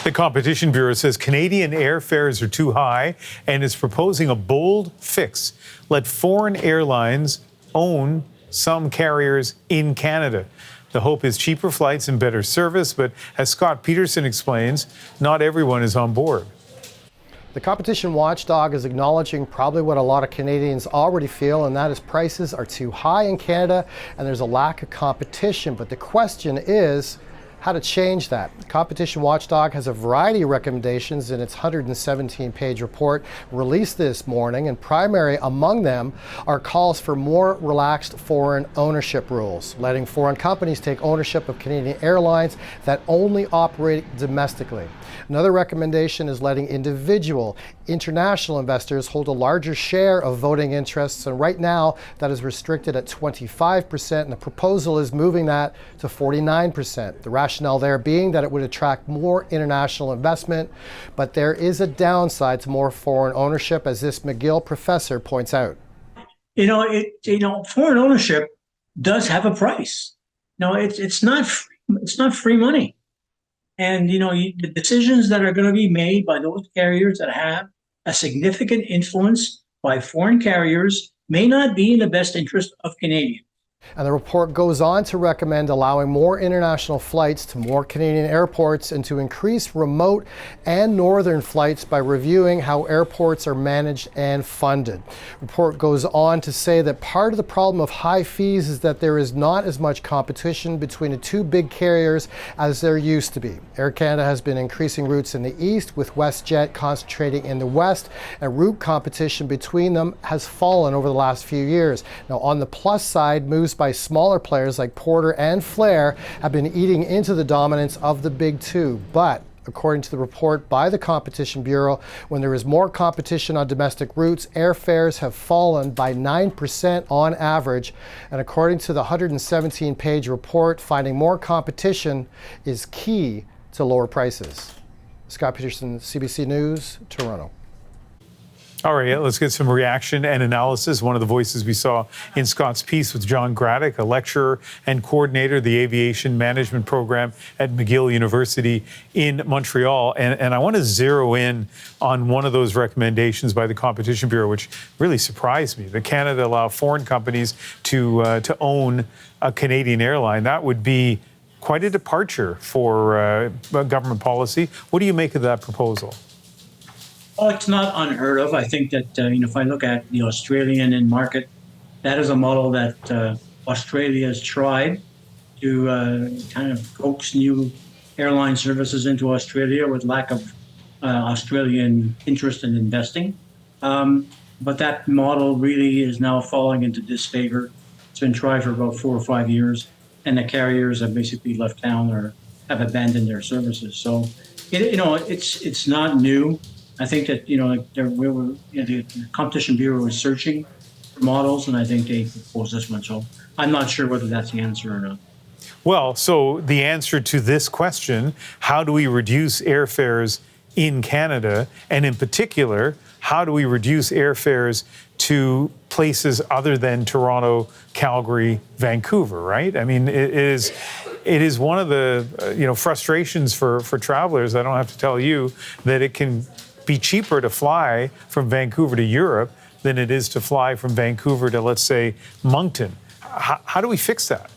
The Competition Bureau says Canadian airfares are too high and is proposing a bold fix. Let foreign airlines own some carriers in Canada. The hope is cheaper flights and better service, but as Scott Peterson explains, not everyone is on board. The competition watchdog is acknowledging probably what a lot of Canadians already feel, and that is prices are too high in Canada and there's a lack of competition. But the question is how to change that. The competition watchdog has a variety of recommendations in its 117-page report released this morning, and primary among them are calls for more relaxed foreign ownership rules, letting foreign companies take ownership of Canadian airlines that only operate domestically. Another recommendation is letting individual international investors hold a larger share of voting interests, and right now that is restricted at 25%, and the proposal is moving that to 49%. The rationale there being that it would attract more international investment, but there is a downside to more foreign ownership, as this McGill professor points out. Foreign ownership does have a price. It's not free money. And, the decisions that are going to be made by those carriers that have a significant influence by foreign carriers may not be in the best interest of Canadians. And the report goes on to recommend allowing more international flights to more Canadian airports and to increase remote and northern flights by reviewing how airports are managed and funded. The report goes on to say that part of the problem of high fees is that there is not as much competition between the two big carriers as there used to be. Air Canada has been increasing routes in the east, with WestJet concentrating in the west, and route competition between them has fallen over the last few years. Now, on the plus side, moves by smaller players like Porter and Flair have been eating into the dominance of the big two. But according to the report by the Competition Bureau, when there is more competition on domestic routes, airfares have fallen by 9% on average. And according to the 117-page report, finding more competition is key to lower prices. Scott Peterson, CBC News, Toronto. All right, let's get some reaction and analysis. One of the voices we saw in Scott's piece was John Graddick, a lecturer and coordinator of the aviation management program at McGill University in Montreal. And I want to zero in on one of those recommendations by the Competition Bureau, which really surprised me, that Canada allow foreign companies to own a Canadian airline. That would be quite a departure for government policy. What do you make of that proposal? Oh, it's not unheard of. I think that, if I look at the Australian market, that is a model that Australia has tried to kind of coax new airline services into Australia with lack of Australian interest in investing. But that model really is now falling into disfavor. It's been tried for about 4 or 5 years, and the carriers have basically left town or have abandoned their services. So, it's not new. I think that, the Competition Bureau is searching for models, and I think they proposed this one. So I'm not sure whether that's the answer or not. Well, so the answer to this question, how do we reduce airfares in Canada, and in particular, how do we reduce airfares to places other than Toronto, Calgary, Vancouver, right? I mean, it is one of the frustrations for travelers. I don't have to tell you that it can be cheaper to fly from Vancouver to Europe than it is to fly from Vancouver to, let's say, Moncton. How do we fix that?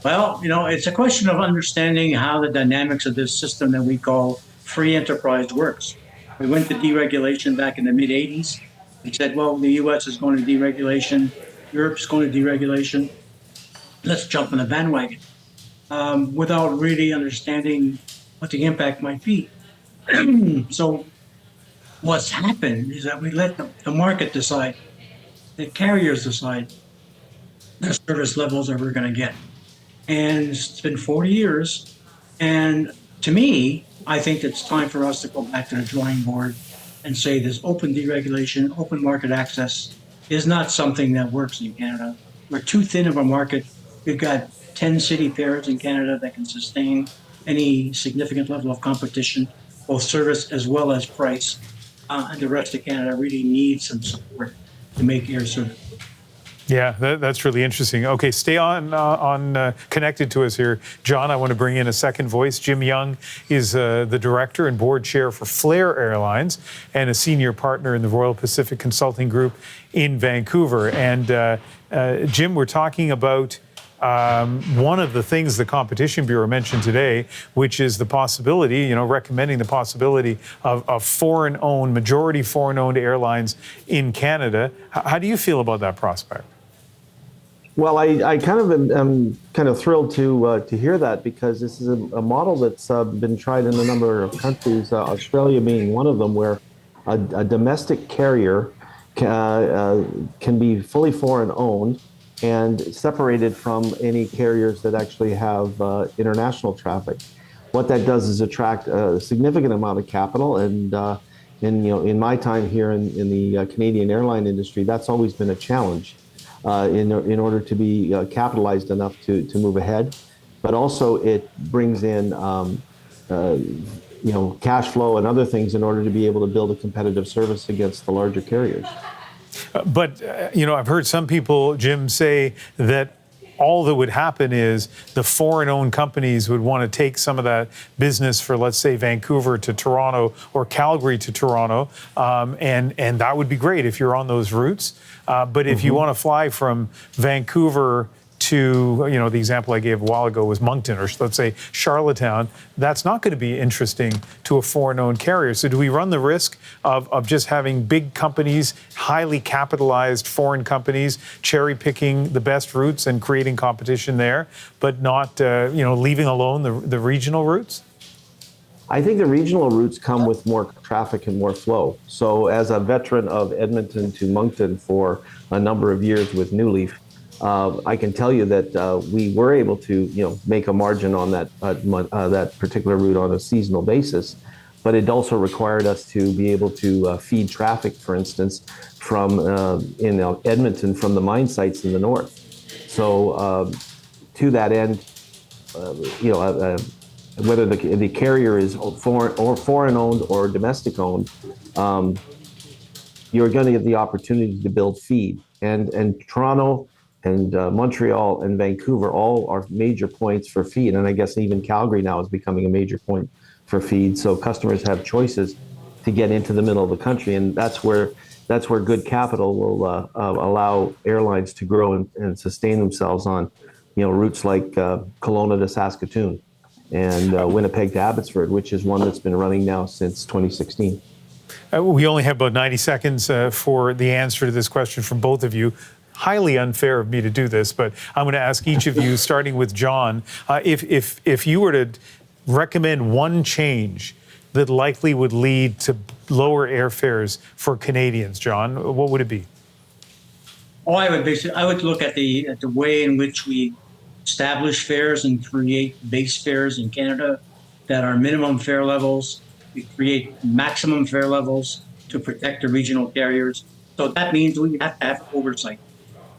Well, it's a question of understanding how the dynamics of this system that we call free enterprise works. We went to deregulation back in the mid-'80s. We said, well, the U.S. is going to deregulation, Europe's going to deregulation. Let's jump on the bandwagon without really understanding what the impact might be. So what's happened is that we let the market decide, the carriers decide the service levels that we're going to get. And it's been 40 years. And to me, I think it's time for us to go back to the drawing board and say this open deregulation, open market access is not something that works in Canada. We're too thin of a market. We've got 10 city pairs in Canada that can sustain any significant level of competition, both service as well as price, and the rest of Canada really needs some support to make air service. Yeah, that's really interesting. Okay, stay on connected to us here. John, I want to bring in a second voice. Jim Young is the director and board chair for Flair Airlines and a senior partner in the Royal Pacific Consulting Group in Vancouver. And Jim, we're talking about one of the things the Competition Bureau mentioned today, which is the possibility, recommending the possibility of foreign-owned, majority foreign-owned airlines in Canada. How do you feel about that prospect? Well, I kind of am kind of thrilled to hear that, because this is a model that's been tried in a number of countries, Australia being one of them, where a domestic carrier can be fully foreign-owned and separated from any carriers that actually have international traffic. What that does is attract a significant amount of capital, and in my time here in the Canadian airline industry, that's always been a challenge. In order to be capitalized enough to move ahead, but also it brings in cash flow and other things in order to be able to build a competitive service against the larger carriers. But I've heard some people, Jim, say that all that would happen is the foreign-owned companies would want to take some of that business for, let's say, Vancouver to Toronto or Calgary to Toronto, and that would be great if you're on those routes. But if you want to fly from Vancouver to, the example I gave a while ago was Moncton, or let's say Charlottetown, that's not going to be interesting to a foreign-owned carrier. So do we run the risk of just having big companies, highly capitalized foreign companies, cherry-picking the best routes and creating competition there, but not, leaving alone the regional routes? I think the regional routes come with more traffic and more flow. So as a veteran of Edmonton to Moncton for a number of years with New Leaf, I can tell you that we were able to, make a margin on that particular route on a seasonal basis, but it also required us to be able to feed traffic, for instance, from Edmonton from the mine sites in the north. So to that end, whether the carrier is foreign-owned or domestic-owned, you're going to get the opportunity to build feed. And Toronto and Montreal and Vancouver all are major points for feed. And I guess even Calgary now is becoming a major point for feed. So customers have choices to get into the middle of the country. And that's where good capital will allow airlines to grow and sustain themselves on, routes like Kelowna to Saskatoon and Winnipeg to Abbotsford, which is one that's been running now since 2016. We only have about 90 seconds for the answer to this question from both of you. Highly unfair of me to do this, but I'm going to ask each of you, starting with John, if you were to recommend one change that likely would lead to lower airfares for Canadians, John, what would it be? Oh, I would look at the way in which we establish fares and create base fares in Canada that are minimum fare levels. We create maximum fare levels to protect the regional carriers. So that means we have to have oversight.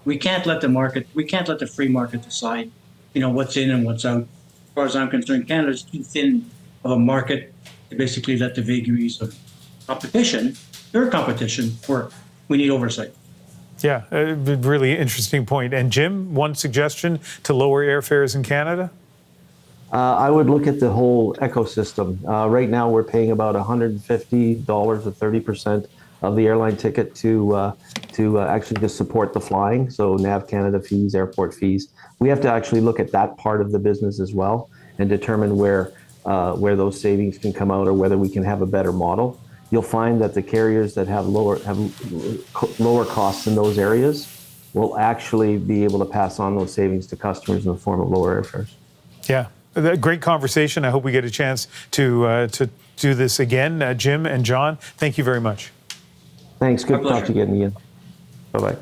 We can't let the free market decide, what's in and what's out. As far as I'm concerned, Canada's too thin of a market to basically let the vagaries of their competition work. We need oversight. Yeah, a really interesting point. And Jim, one suggestion to lower airfares in Canada? I would look at the whole ecosystem. Right now, we're paying about $150 or 30% of the airline ticket to actually just support the flying. So NAV Canada fees, airport fees. We have to actually look at that part of the business as well and determine where those savings can come out or whether we can have a better model. You'll find that the carriers that have lower costs in those areas will actually be able to pass on those savings to customers in the form of lower airfares. Yeah. Great conversation. I hope we get a chance to do this again. Jim and John, thank you very much. Thanks. Good to talk to you again, Ian. Bye-bye.